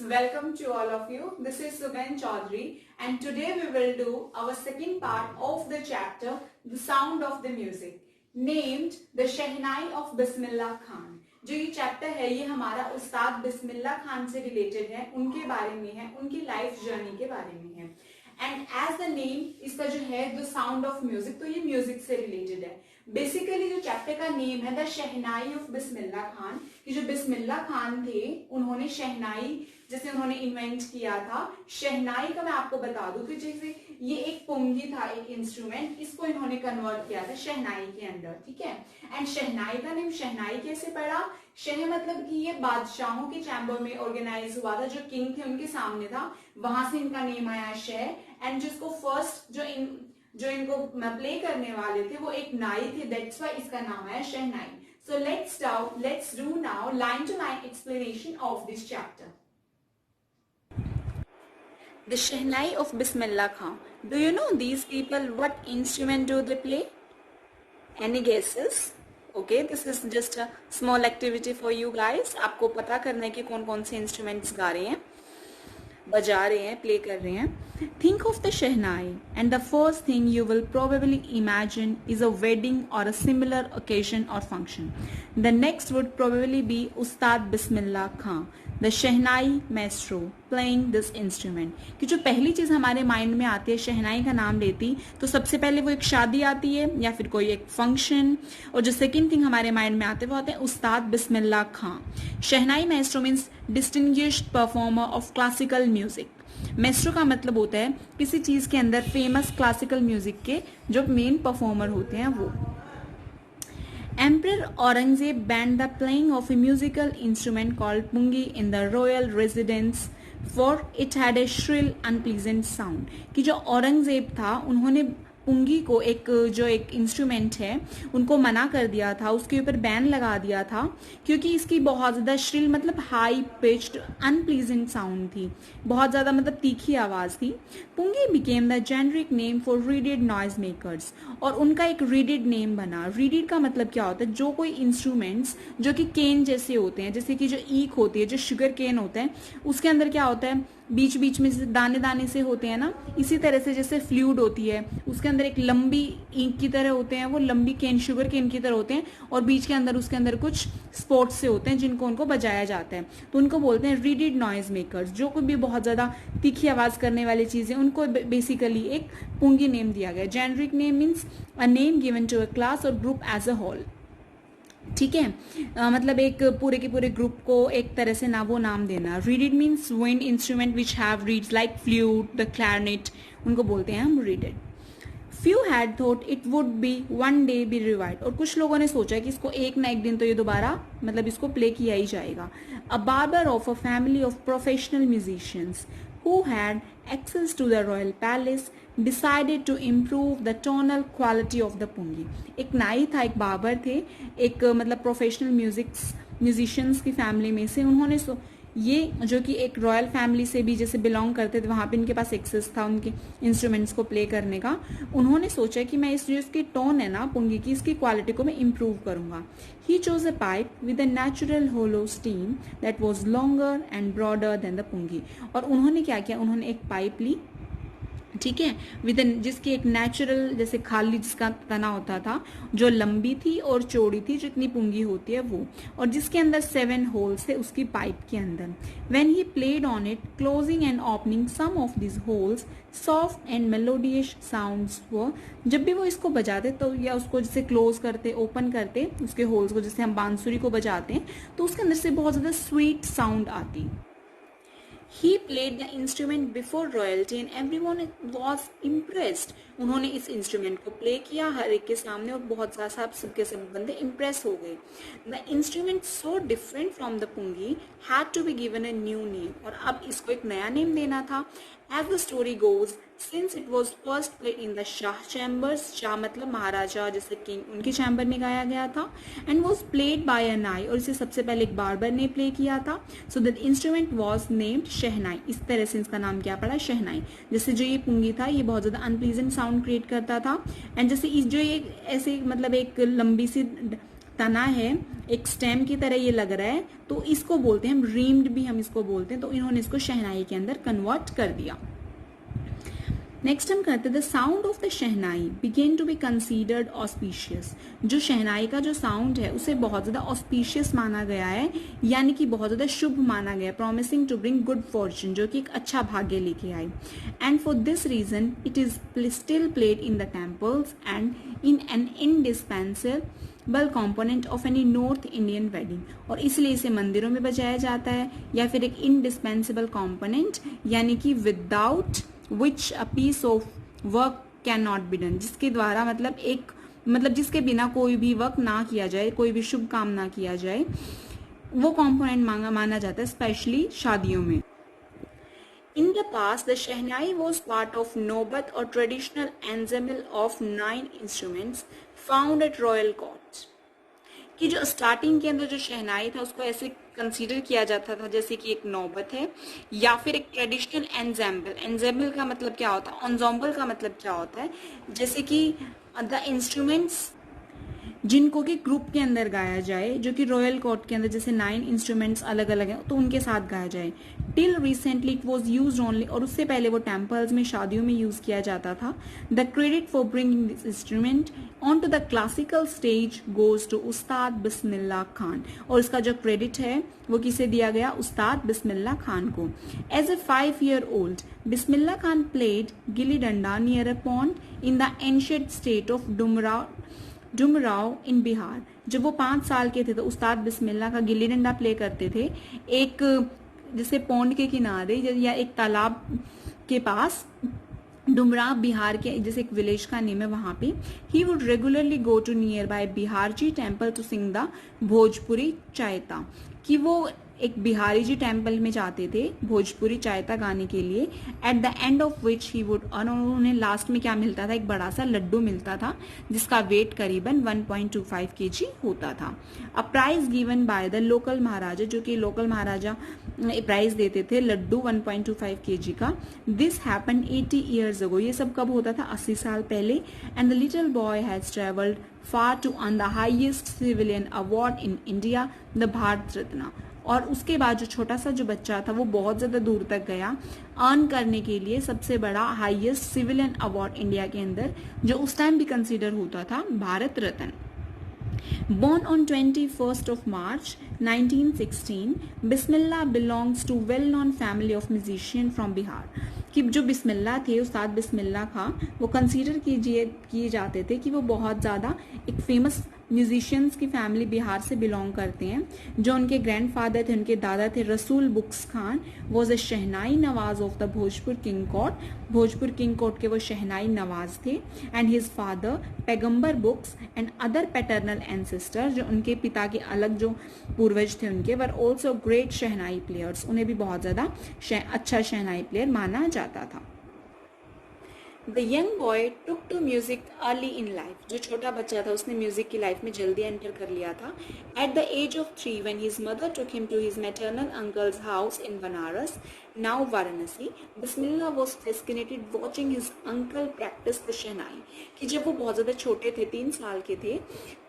welcome to all of you. This is Sugan Chaudhary and today we will do our second part of the chapter The Sound of the Music named The Shehnai of Bismillah Khan. जो ये chapter है ये हमारा उस्ताद बिस्मिल्लाह खान से related है, उनके बारे में है, उनकी लाइफ जर्नी के बारे में है. एंड एज द नेम इसका जो है द साउंड ऑफ म्यूजिक, तो ये म्यूजिक से रिलेटेड है. बेसिकली जो चैप्टर का नेम है the shehnai of Bismillah Khan, कि जो बिस्मिल्लाह खान थे उन्होंने शहनाई जैसे उन्होंने इन्वेंट किया था. शहनाई का मैं आपको बता दूं कि जैसे ये एक पुंगी था, एक इंस्ट्रूमेंट, इसको इन्होंने कन्वर्ट किया था शहनाई के अंदर. ठीक है. एंड शहनाई का नेम शहनाई कैसे पड़ा? शह मतलब कि ये बादशाहों के चैम्बर में ऑर्गेनाइज हुआ था, जो किंग थे उनके सामने था, वहां से इनका नेम आया शह. एंड जिसको फर्स्ट जो इनको प्ले करने वाले थे वो एक नाई थे, दैट्स व्हाई इसका नाम आया शहनाई. So let's do now line to line explanation of this chapter. The Shehnai of Bismillah Khan. Do you know these people? What instrument do they play? Any guesses? Okay, this is just a small activity for you guys. आपको पता करना है कि कौन कौन से instruments गा रहे हैं, बजा रहे हैं, प्ले कर रहे हैं. Think of the Shehnai and the first thing you will probably imagine is a wedding or a similar occasion or function. The next would probably be Ustad Bismillah Khan, the Shehnai maestro playing this instrument. कि जो पहली चीज हमारे mind में आती है शहनाई का नाम लेती तो सबसे पहले वो एक शादी आती है या फिर कोई एक फंक्शन, और जो सेकंड थिंग हमारे माइंड में आते हैं वो आते हैं उस्ताद बिस्मिल्लाह खां. शहनाई maestro means distinguished performer of classical music. Maestro का मतलब होता है किसी चीज के अंदर फेमस क्लासिकल म्यूजिक के जो मेन परफॉर्मर होते हैं वो. Emperor Aurangzeb banned the playing of a musical instrument called pungi in the royal residence for it had a shrill unpleasant sound. कि जो औरंगजेब था उन्होंने पुंगी को एक इंस्ट्रूमेंट है उनको मना कर दिया था, उसके ऊपर बैन लगा दिया था क्योंकि इसकी बहुत ज्यादा श्रिल मतलब हाई पिच्ड अनप्लीजेंट साउंड थी, बहुत ज्यादा मतलब तीखी आवाज थी. Pungi became the generic name for reeded noise makers, और उनका एक रीडेड नेम बना. रीडेड का मतलब क्या होता है? जो कोई इंस्ट्रूमेंट्स जो कि केन जैसे होते हैं, जैसे कि जो ईख होती है, जो शुगर केन होता है, उसके अंदर क्या होता है बीच बीच में दाने दाने से होते हैं ना, इसी तरह से जैसे फ्लूइड होती है उसके अंदर एक लंबी ईंक की तरह होते हैं, वो लंबी केन शुगर केन की तरह होते हैं, और बीच के अंदर उसके अंदर कुछ स्पोर्ट्स से होते हैं जिनको उनको बजाया जाता है, तो उनको बोलते हैं रीडेड नॉइज मेकर्स. जो कोई भी बहुत ज्यादा तीखी आवाज करने वाली चीजें उनको बेसिकली एक पुंगी नेम दिया गया. Generic name means a name given to a class और ग्रुप एज अ होल. ठीक है. मतलब एक पूरे के पूरे ग्रुप को एक तरह से ना वो नाम देना. Readed means wind instrument which have reads like flute, the clarinet, उनको बोलते हैं हम readed. Few had thought it would be one day B revived, और कुछ लोगों ने सोचा कि इसको एक ना एक दिन तो ये दोबारा मतलब इसको प्ले किया ही जाएगा. अ barber of a family of professional musicians who had access to the royal palace decided to improve the tonal quality of the pungi. एक नाई था, एक बाबर थे, एक मतलब प्रोफेशनल म्यूजिशियंस की फैमिली में से. उन्होंने ये जो कि एक रॉयल फैमिली से भी जैसे बिलोंग करते थे, वहां पे इनके पास एक्सेस था उनके इंस्ट्रूमेंट्स को प्ले करने का. उन्होंने सोचा कि मैं इस जो इसकी टोन है ना पुंगी की, इसकी क्वालिटी को मैं इम्प्रूव करूंगा. He chose a pipe with a natural hollow stem that was longer and broader than the pungi. और उन्होंने क्या किया, उन्होंने एक पाइप ली, ठीक है, विद जिसकी एक नेचुरल जैसे खाली जिसका तना होता था, जो लंबी थी और चौड़ी थी जितनी पुंगी होती है वो, और जिसके अंदर 7 होल्स थे उसकी पाइप के अंदर. When he played on it closing and opening some of this holes soft and melodious sounds were. जब भी वो इसको बजाते तो या उसको जैसे क्लोज करते ओपन करते उसके होल्स को, जैसे हम बांसुरी को बजाते हैं तो उसके अंदर से बहुत ज्यादा स्वीट साउंड आती. He played the instrument before royalty and everyone was impressed. उन्होंने इस इंस्ट्रूमेंट को प्ले किया हर एक के सामने और बहुत ज्यादा सबके सब बंदे इम्प्रेस हो गए. The instrument so different from the pungi had to be given a new name, और अब इसको एक नया नेम देना था. As the story goes, since it was first played in the Shah chambers, Shah मतलब महाराजा जैसे किंग, उनके चैम्बर में गाया गया था, and was played by a nai, और इसे सबसे पहले एक बार्बर ने प्ले किया था. So that instrument was named शहनाई. इस तरह से इसका नाम क्या पड़ा, शहनाई. जैसे जो ये पुंगी था ये बहुत ज्यादा अनप्लीजेंट साउंड क्रिएट करता था, एंड जैसे जो ये ऐसे मतलब एक लंबी सी तना है, एक स्टेम की तरह ये लग रहा है, तो इसको बोलते हैं हम रीम्ड भी हम इसको बोलते हैं, तो इन्होंने इसको शहनाई के अंदर कन्वर्ट कर दिया। नेक्स्ट हम करते हैं the sound of the shehnai began to be considered auspicious. जो शहनाई का जो साउंड है उसे बहुत ज्यादा ऑस्पिशियस माना गया है, यानी कि बहुत ज्यादा शुभ माना गया, promising to bring good fortune, जो कि एक अच्छा भाग्य लेके आई। And for this reason it is still played in the temples and in an indispensable component of any north Indian wedding. और इसलिए इसे मंदिरों में बजाया जाता है, या फिर एक इंडिस्पेंसेबल कॉम्पोनेंट, यानी कि without which a piece of work cannot be done, जिसके द्वारा मतलब जिसके बिना कोई भी वर्क ना किया जाए, कोई भी शुभ काम ना किया जाए, वो कंपोनेंट माना जाता है, स्पेशली शादियों में। In the past, the Shehnai was part of Nobat or traditional ensemble of 9 instruments found at royal courts. कि जो स्टार्टिंग के अंदर जो शहनाई था उसको ऐसे कंसीडर किया जाता था जैसे कि एक नौबत है, या फिर एक ट्रेडिशनल एंजेम्बल। एंजेम्बल का मतलब क्या होता है, एंजेम्बल का मतलब क्या होता है, जैसे कि द इंस्ट्रूमेंट्स जिनको कि ग्रुप के अंदर गाया जाए, जो कि रॉयल कोर्ट के अंदर जैसे 9 इंस्ट्रूमेंट्स अलग अलग हैं तो उनके साथ गाया जाए। Till recently it was use only, और उससे पहले वो टेम्पल्स में शादियों में यूज किया जाता था। The credit for bringing this instrument on to the classical stage goes to Ustad Bismillah Khan, और इसका जो क्रेडिट है वो किसे दिया गया, उस्ताद बिस्मिल्लाह खान को। As a 5-year-old Bismillah Khan played gilli danda near a pond in the ancient state of Dumraon in Bihar. जब वो 5 साल के थे तो उस्ताद बिस्मिल्लाह का गिल्ली डंडा प्ले करते थे एक जैसे पौंड के किनारे या एक तालाब के पास, डुमराव बिहार के जैसे एक विलेज का नेम है वहां पे। He would regularly go to nearby Bihariji temple to sing the Bhojpuri chaita, कि वो एक बिहारी जी टेम्पल में जाते थे भोजपुरी चायता गाने के लिए। At the end of which he would, और उन्हें लास्ट में क्या मिलता था, एक बड़ा सा लड्डू मिलता था जिसका वेट करीबन 1.25 kg होता था। A prize given by the local maharaja, जो कि लोकल महाराजा प्राइज देते थे लड्डू 1.25 kg का। दिस हैपन 80 years ago, ये सब कब होता था, 80 साल पहले। And the little boy has travelled far to earn the highest civilian award in India, the Bharat Ratna. और उसके बाद जो छोटा सा जो बच्चा था वो बहुत ज्यादा दूर तक गया अर्न करने के लिए सबसे बड़ा हाईएस्ट सिविलियन अवार्ड इंडिया के अंदर, जो उस टाइम भी कंसीडर होता था Bharat Ratna. Born on 21st of March 1916, Bismillah belongs to well-known family of musician from Bihar. कि जो बिस्मिल्लाह थे, उस्ताद बिस्मिल्लाह खां, वो कंसीडर किए जाते थे कि वो बहुत ज़्यादा एक फेमस म्यूजिशियंस की फैमिली बिहार से बिलोंग करते हैं। जो उनके ग्रैंडफादर थे, उनके दादा थे रसूल books Khan, was a shehnai Nawaz of the Bhojpur king court, Bhojpur king court के वो शहनाई नवाज थे। एंड हिज फादर पैगंबर books and other paternal ancestor, जो उनके पिता के अलग जो पूर्वज थे उनके, were also great shehnai players, उन्हें भी बहुत ज़्यादा अच्छा शहनाई प्लेयर माना जाता था। The young boy took to music early in life. जो छोटा बच्चा था उसने म्यूजिक की लाइफ में जल्दी एंटर कर लिया था। At the age of 3, when his mother took him to his maternal uncle's house in Banaras, now Varanasi, Bismillah was fascinated watching his uncle practice the shehnai. कि जब वो बहुत ज़्यादा छोटे थे, 3 साल के थे,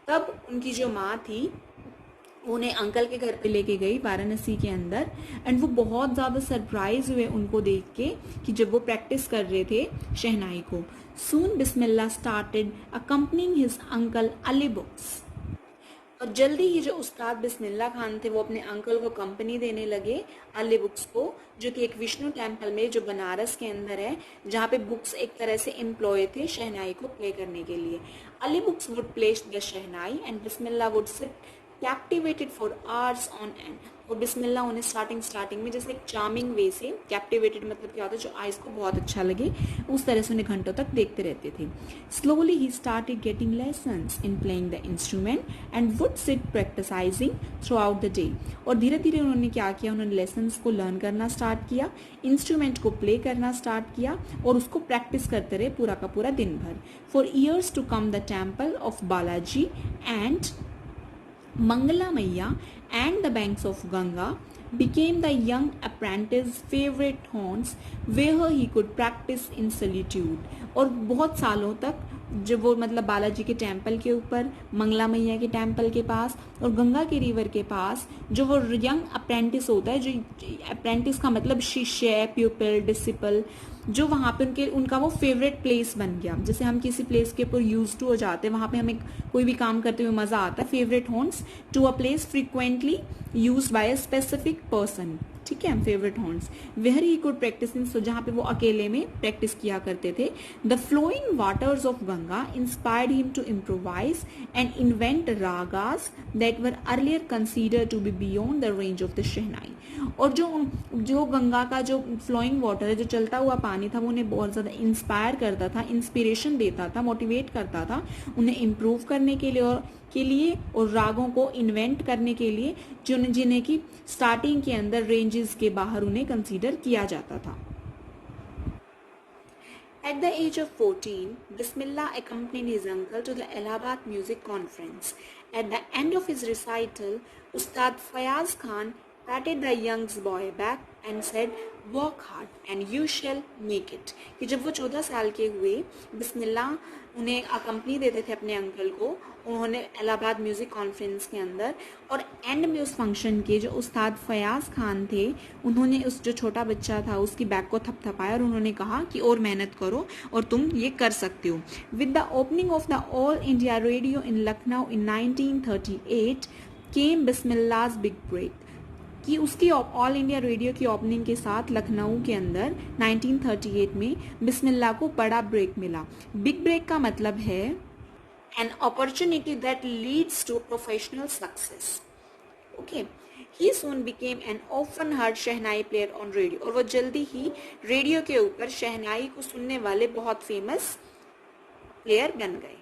तब उनकी जो माँ थी उन्हें अंकल के घर पे लेके गई वाराणसी के अंदर। एंड वो बहुत ज़्यादा सरप्राइज हुए उनको देख के कि जब वो प्रैक्टिस कर रहे थे शहनाई को। Soon Bismillah started accompanying his uncle Ali Bux, और जल्दी ही जो उस्ताद बिस्मिल्लाह खान थे वो अपने अंकल को कंपनी देने लगे अली बुक्स को, जो कि एक विष्णु टेम्पल में जो बनारस के अंदर है, जहाँ पे बुक्स एक तरह से एम्प्लॉय थे शहनाई को प्ले करने के लिए। Ali books would play the shehnai and Bismillah would sit captivated for hours on and. और बिस्मिल्लाह उन्हें स्टार्टिंग में जैसे एक चार्मिंग वे से, कैप्टिवेटेड मतलब क्या होता है, जो आइज को बहुत अच्छा लगे, उस तरह से उन्हें घंटों तक देखते रहते थे। Slowly he started getting lessons in playing the instrument and would sit practising throughout the day. और धीरे धीरे उन्होंने क्या किया, उन्होंने लेसन्स को लर्न करना स्टार्ट किया, इंस्ट्रूमेंट को प्ले करना स्टार्ट किया और उसको प्रैक्टिस करते रहे पूरा का पूरा दिन भर। For years to come the temple of Balaji and Mangala Maiya and the banks of Ganga became the young apprentice's favorite haunts where he could practice in solitude. और बहुत सालों तक जो वो मतलब बालाजी के टेम्पल के ऊपर, मंगला मैया के टेम्पल के पास और गंगा के रिवर के पास जो वो यंग अप्रेंटिस होता है, जो अप्रेंटिस का मतलब शिष्य, प्यूपिल, डिसिपल, जो वहाँ पे उनका वो फेवरेट प्लेस बन गया। जैसे हम किसी प्लेस के ऊपर यूज टू हो जाते हैं, वहाँ पे हमें कोई भी काम करते हुए मजा आता है। Favourite haunts to a place frequently used by a specific person, ठीक है, favourite horns. Where he could practise in, so जहाँ पे वो अकेले में प्रैक्टिस किया करते थे। The flowing waters of Ganga inspired him to improvise and invent ragas that were earlier consider to be beyond the range of the shehnai. और जो गंगा का जो फ्लोइंग वाटर है, जो चलता हुआ पानी था, वो उन्हें बहुत ज्यादा इंस्पायर करता था, इंस्पिरेशन देता था, मोटिवेट करता था उन्हें इम्प्रूव करने के लिए और रागों को इन्वेंट करने के लिए, जिन्हें की स्टार्टिंग के अंदर रेंजेस के बाहर उन्हें कंसीडर किया जाता था। At the age of 14, Bismillah accompanied his uncle to the Allahabad Music Conference. At the end of his recital, Ustad Fayaz Khan patted the young boy back and said, "Work hard and you shall make it." कि जब वो 14 साल के हुए, बिस्मिल्लाह उन्हें accompany देते थे अपने अंकल को, उन्होंने इलाहाबाद म्यूजिक कॉन्फ्रेंस के अंदर, और एंड में उस फंक्शन के जो उस्ताद फयाज खान थे, उन्होंने उस जो छोटा बच्चा था उसकी बैक को थपथपाया और उन्होंने कहा कि और मेहनत करो और तुम ये कर सकते हो। With the opening of the All India Radio in Lucknow in 1938 came Bismillah's big break, कि उसकी ऑल इंडिया रेडियो की ओपनिंग के साथ लखनऊ के अंदर 1938 में बिस्मिल्लाह को बड़ा ब्रेक मिला। बिग ब्रेक का मतलब है an opportunity that leads to professional success. Okay. He soon became an often heard shehnai player on radio, और वो जल्दी ही रेडियो के ऊपर शहनाई को सुनने वाले बहुत फेमस प्लेयर बन गए।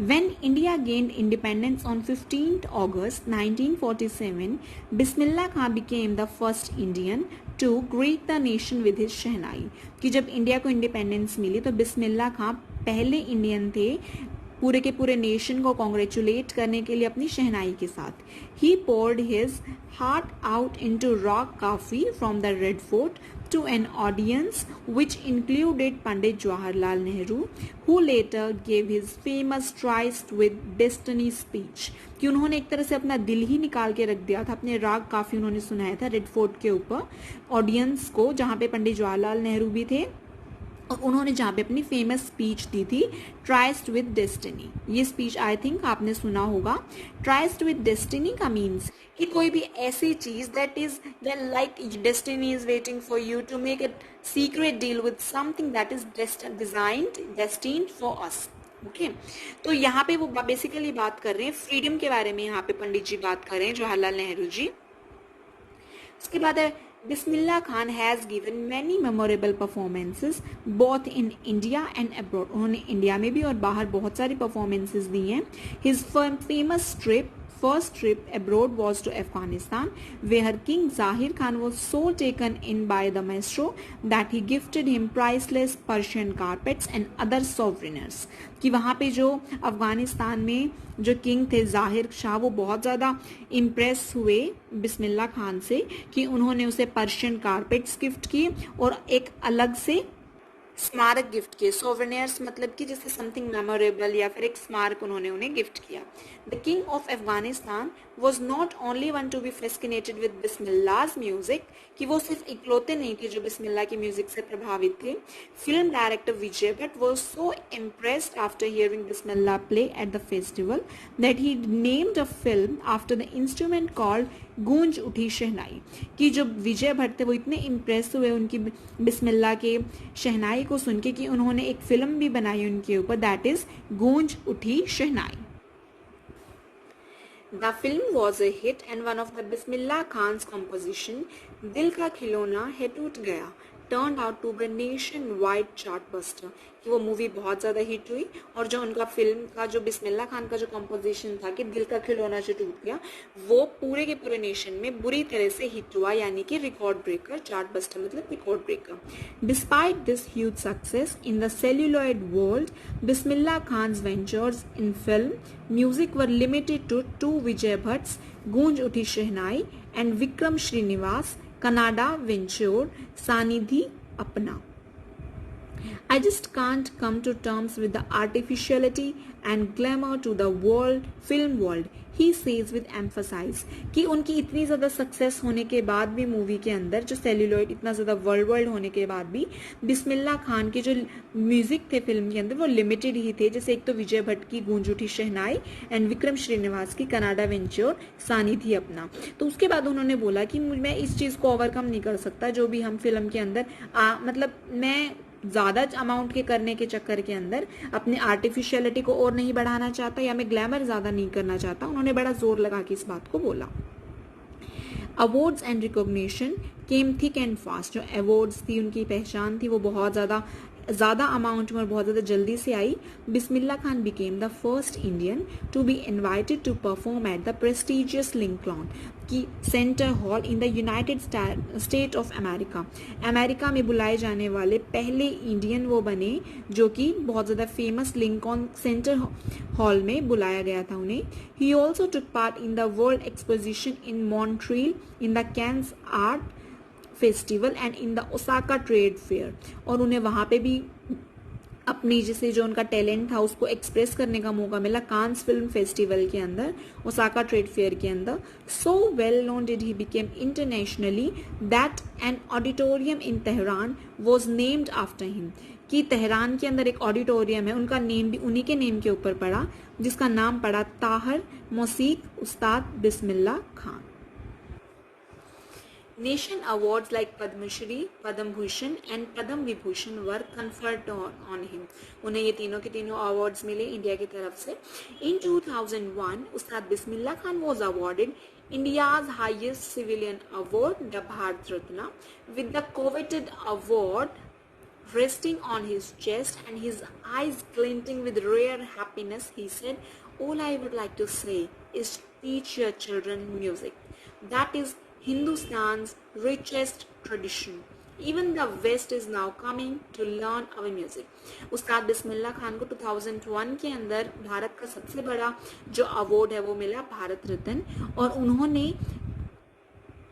When India gained independence on 15th August 1947, Bismillah Khan became the first Indian to greet the nation with his शहनाई। कि जब इंडिया को इंडिपेंडेंस मिली तो बिस्मिल्लाह खां पहले इंडियन थे पूरे के पूरे नेशन को कॉन्ग्रेचुलेट करने के लिए अपनी शहनाई के साथ। ही poured his heart out into rock काफी from the Red Fort to an audience which included Pandit Jawaharlal Nehru, who later gave his famous Tryst with Destiny speech। कि उन्होंने एक तरह से अपना दिल ही निकाल के रख दिया था, अपने राग काफी उन्होंने सुनाया था रेड फोर्ट के ऊपर ऑडियंस को, जहाँ पे पंडित जवाहरलाल नेहरू भी थे, और उन्होंने जहाँ पे अपनी फेमस स्पीच दी थी ट्राइस्ट विद डेस्टिनी। ये स्पीच आई थिंक आपने सुना होगा। ट्राइस्ट विद डेस्टिनी का मीन्स कि कोई भी ऐसी चीज that is like destiny is waiting for you to make a secret deal with something that is destined for us. Okay, तो यहाँ पे वो बेसिकली बात कर रहे हैं फ्रीडम के बारे में, यहाँ पे पंडित जी बात कर रहे हैं, जवाहरलाल नेहरू जी। उसके बाद है Bismillah Khan has given many memorable performances both in India and abroad। उन्होंने इंडिया में भी और बाहर बहुत सारी performances दी हैं। His first trip abroad was to Afghanistan, where King Zahir Khan was so taken in by the maestro that he gifted him priceless Persian carpets and other souvenirs। कि वहाँ पे जो अफगानिस्तान में जो किंग थे जाहिर शाह, वो बहुत ज़्यादा इम्प्रेस हुए बिस्मिल्लाह खान से कि उन्होंने उसे पर्शियन कारपेट्स गिफ्ट किए और एक अलग से स्मारक गिफ्ट किए। सोवेनियर्स मतलब कि जैसे समथिंग मेमोरेबल या फिर एक स्मारक उन्होंने उन्हें गिफ्ट किया। The king of Afghanistan was not only one to be fascinated with Bismillah's music, कि वो सिर्फ इकलौते नहीं थे जो बिस्मिल्लाह की म्यूजिक से प्रभावित थे। Film director Vijay Bhatt was so impressed after hearing Bismillah play at the festival that he named a film after the instrument called गूंज उठी शहनाई। कि जो विजय भट्ट थे वो इतने इम्प्रेस हुए उनकी बिस्मिल्लाह के शहनाई को सुन के कि उन्होंने एक फिल्म भी बनाई उनके ऊपर, दैट इज गूंज उठी शहनाई। The film was a hit and one of the Bismillah Khan's composition, दिल का खिलौना है टूट गया, turned out to be nationwide chartbuster। कि वो मूवी बहुत ज़्यादा हिट हुई और जो उनका फिल्म का जो बिस्मिल्लाह खान का जो कंपोजिशन था कि दिल का खिलौना जो टूट गया, वो पूरे के पूरे नेशन में बुरी तरह से हिट हुआ, यानी कि रिकॉर्ड ब्रेकर। चार्टबस्टर मतलब record breaker. Despite this huge success in the celluloid world, Bismillah Khan's ventures in film music were limited to 2 Vijay Bhatt's, Goonj Uthi Shehnai and Vikram Srinivas Kannada venture Sanadhi Appanna. I just can't come to terms with the artificiality and glamour to the world, film world. He says with emphasis कि उनकी इतनी ज़्यादा success होने के बाद भी movie के अंदर जो सेल्यूलॉइड इतना ज़्यादा वर्ल्ड होने के बाद भी बिस्मिल्लाह खान के जो म्यूजिक थे फिल्म के अंदर वो लिमिटेड ही थे. जैसे एक तो विजय भट्ट की गूंज उठी शहनाई एंड विक्रम श्रीनिवास की कनाडा वेंचर सानिधी अपना. तो उसके बाद उन्होंने बोला कि मैं इस चीज़ को ओवरकम नहीं कर सकता जो भी हम फिल्म के अंदर मतलब मैं ज़्यादा अमाउंट के करने के चक्कर के अंदर अपनी आर्टिफिशियलिटी को और नहीं बढ़ाना चाहता या मैं ग्लैमर ज़्यादा नहीं करना चाहता. उन्होंने बड़ा जोर लगा के इस बात को बोला. Awards and recognition came thick and fast. जो अवार्ड्स थी उनकी पहचान थी वो बहुत ज़्यादा अमाउंट में और बहुत ज़्यादा जल्दी से आई. Bismillah Khan became the first Indian to be invited to perform at the prestigious Lincoln की centre hall in the United State of America. America में बुलाए जाने वाले पहले इंडियन वो बने जो कि बहुत ज़्यादा फेमस लिंकन सेंटर हॉल में बुलाया गया था उन्हें. He also took part in the world exposition in Montreal, in the Cannes art festival and in the Osaka trade fair. और उन्हें वहाँ पे भी अपनी जैसे जो उनका टैलेंट था उसको एक्सप्रेस करने का मौका मिला कांस फिल्म फेस्टिवल के अंदर, ओसाका ट्रेड फेयर के अंदर. So well known did he became internationally that an auditorium in Tehran was named after him. कि तेहरान के अंदर एक ऑडिटोरियम है, उनका नेम भी उन्हीं के नेम के ऊपर पड़ा जिसका नाम पड़ा ताहर मौसीक उस्ताद Bismillah Khan. Nation awards like Padma Shri, Padam Bhushan and Padam Vibhushan were conferred on him. उन्हें ये तीनों के तीनों awards मिले इंडिया की तरफ से. In 2001, Ustad Bismillah Khan was awarded India's highest civilian award, the Bharat Ratna, with the coveted award resting on his chest and his eyes glinting with rare happiness. He said, "All I would like to say is teach your children music. That is Hindustan's richest tradition. Even the West is now coming to learn our music." उस्ताद बिस्मिल्लाह खान को 2001 के अंदर भारत का सबसे बड़ा जो award है वो मिला भारत रत्न. और उन्होंने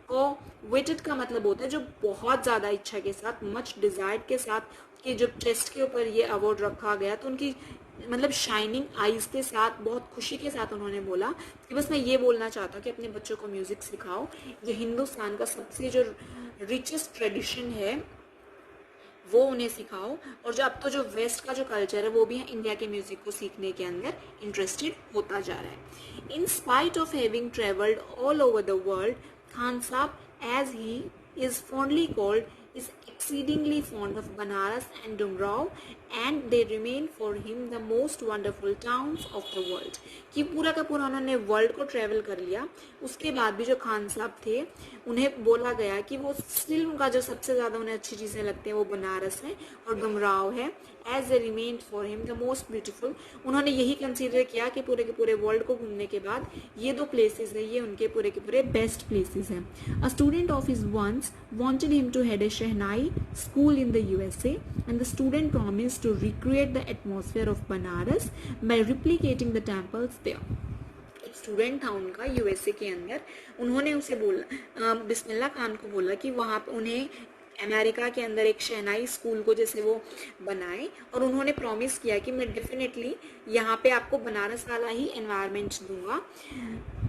कोवेटेड का मतलब होता है जो बहुत ज़्यादा इच्छा के साथ, मच डिजायर्ड के साथ कि जब चेस्ट के ऊपर ये अवार्ड रखा गया तो उनकी मतलब शाइनिंग आईज के साथ बहुत खुशी के साथ उन्होंने बोला कि बस मैं ये बोलना चाहता हूँ कि अपने बच्चों को म्यूजिक सिखाओ. जो हिंदुस्तान का सबसे जो रिचेस्ट ट्रेडिशन है वो उन्हें सिखाओ. और जो अब तो जो वेस्ट का जो कल्चर है वो भी इंडिया के म्यूजिक को सीखने के अंदर इंटरेस्टेड होता जा रहा है. In spite of having travelled all over the world, Khan Sahab, as he is fondly called, is exceedingly fond of Banaras and Dumrao, and they remain for him the most wonderful towns of the world. कि पूरा का पूरा उन्होंने world को travel कर लिया. उसके बाद भी जो खान साहब थे उन्हें बोला गया कि वो स्टिल उनका जो सबसे ज़्यादा उन्हें अच्छी चीज़ें लगती हैं वो बनारस है और डुमराव है. As a remain for him the most beautiful. उन्होंने यही कंसीडर किया कि पूरे के पूरे वर्ल्ड को घूमने के बाद ये दो प्लेसेस है ये उनके पूरे के पूरे बेस्ट प्लेसेस हैं. A student of his once wanted him to head a Shehnai school in the USA, and the student promised to recreate the atmosphere of Banaras by replicating the temples there. एक student था उनका USA के अंदर, उन्होंने उसे बोला बिस्मिल्लाह खान को बोला कि वहाँ पे उन्हें अमेरिका के अंदर एक शहनाई स्कूल को जैसे वो बनाए, और उन्होंने प्रॉमिस किया कि मैं डेफिनेटली यहाँ पे आपको बनारस वाला ही एनवायरनमेंट दूंगा.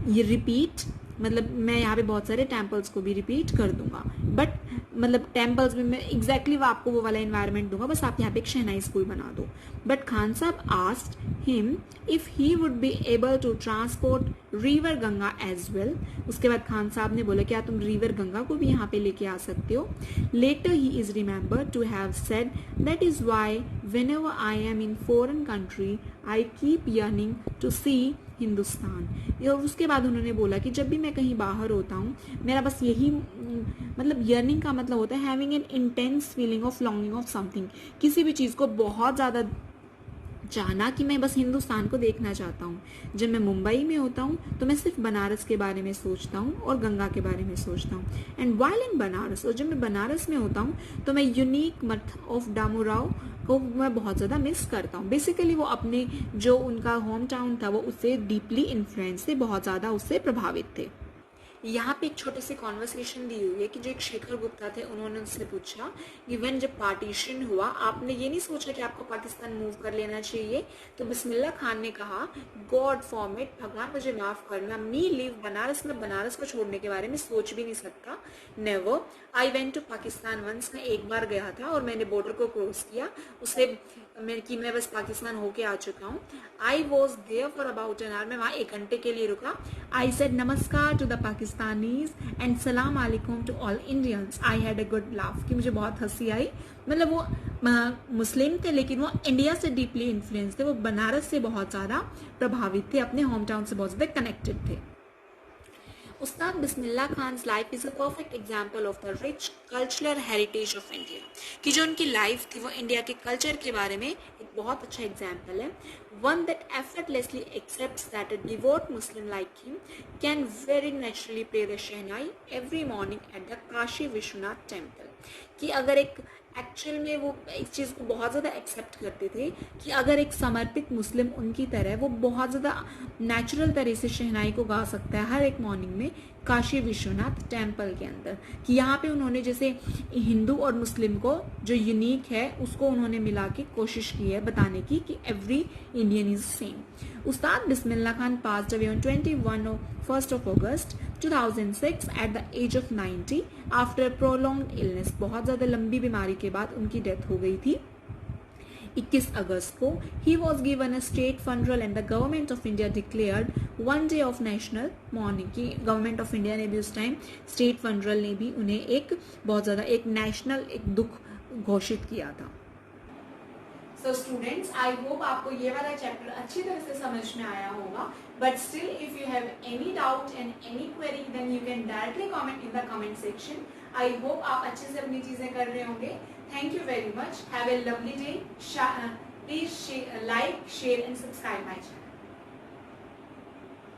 ये रिपीट मतलब मैं यहाँ पे बहुत सारे टेम्पल्स को भी रिपीट कर दूंगा, बट मतलब टेम्पल्स में मैं एग्जैक्टली आपको वो वाला एनवायरनमेंट दूंगा, बस आप यहाँ पे एक शहनाई स्कूल बना दो. बट खान साहब asked him if he would be able to transport river Ganga as well. उसके बाद खान साहब ने बोला क्या तुम रिवर गंगा को भी यहाँ पे लेके आ सकते हो. Later he is remembered to have said that is why whenever I am in foreign country I keep yearning to see Hindustan. और उसके बाद उन्होंने बोला कि जब भी मैं कहीं बाहर होता हूँ मेरा बस यही मतलब यर्निंग का मतलब होता है having an intense feeling of longing of something. किसी भी चीज़ को बहुत ज़्यादा चाहना कि मैं बस हिंदुस्तान को देखना चाहता हूँ. जब मैं मुंबई में होता हूँ तो मैं सिर्फ बनारस के बारे में सोचता हूँ और गंगा के बारे में सोचता हूँ. एंड वाइल इन बनारस, और जब मैं बनारस में होता हूँ तो मैं यूनिक मठ ऑफ डामोराव को मैं बहुत ज़्यादा मिस करता हूँ. बेसिकली वो अपने जो उनका होम टाउन था वो उससे डीपली इन्फ्लुएंस थे, बहुत ज़्यादा उससे प्रभावित थे. यहाँ पे एक छोटी सी कॉन्वर्सेशन दी हुई है कि जो एक शेखर गुप्ता थे उन्होंने उससे पूछा कि व्हेन जब पार्टीशन हुआ आपने ये नहीं सोचा कि आपको पाकिस्तान मूव कर लेना चाहिए, तो बिस्मिल्लाह खान ने कहा गॉड फॉरमेट, भगवान मुझे माफ करना, मी लीव बनारस, मैं बनारस को छोड़ने के बारे में सोच भी नहीं सकता, never, I went to Pakistan once, मैं एक बार गया था और मैंने बॉर्डर को क्रॉस किया, उससे मैं बस पाकिस्तान होके आ चुका हूँ, I was there for about an hour, मैं वहाँ 1 घंटे के लिए रुका, I said namaskar to the Pakistanis and सलाम अलैकुम to all Indians, I had a good laugh, कि मुझे बहुत हंसी आई, मतलब वो मुस्लिम थे लेकिन वो इंडिया से डीपली इन्फ्लुएंस थे, वो बनारस से बहुत ज़्यादा प्रभावित थे, अपने होम टाउन से बहुत ज़्यादा कनेक्टेड थे। Ustad Bismillah Khan life is a perfect example of the rich cultural heritage of India, कि जो उनकी लाइफ थी वो इंडिया के कल्चर के बारे में एक बहुत अच्छा एग्जाम्पल है। One that effortlessly accepts that a devote Muslim like him can very naturally play the shehnai every morning at the Kashi Vishwanath temple, कि अगर एक एक्चुअल में वो इस चीज़ को बहुत ज़्यादा एक्सेप्ट करते थे कि अगर एक समर्पित मुस्लिम उनकी तरह वो बहुत ज़्यादा नेचुरल तरह से शहनाई को गा सकता है हर एक मॉर्निंग में काशी विश्वनाथ टेम्पल के अंदर, कि यहाँ पे उन्होंने जैसे हिंदू और मुस्लिम को जो यूनिक है उसको उन्होंने मिला के कोशिश की है बताने की कि every Indian is same. Ustad Bismillah Khan passed away on 21 of August 2006 at the age of 90 after prolonged illness, बहुत ज़्यादा लंबी बीमारी के बाद उनकी डेथ हो गई थी 21 अगस्त को। He was given a state funeral and the government of India declared 1 day of national morning, की गवर्नमेंट ऑफ इंडिया ने भी उस टाइम स्टेट फनरल ने भी उन्हें एक बहुत ज़्यादा एक नेशनल एक दुख घोषित किया था। सो स्टूडेंट्स, आई होप आपको ये वाला चैप्टर अच्छी तरह से समझ में आया होगा, but still if you have any doubt and any query then you can directly comment in the comment section. I hope आप अच्छे से अपनी चीजें कर रहे होंगे। Thank you very much, have a lovely day, please like share and subscribe my channel.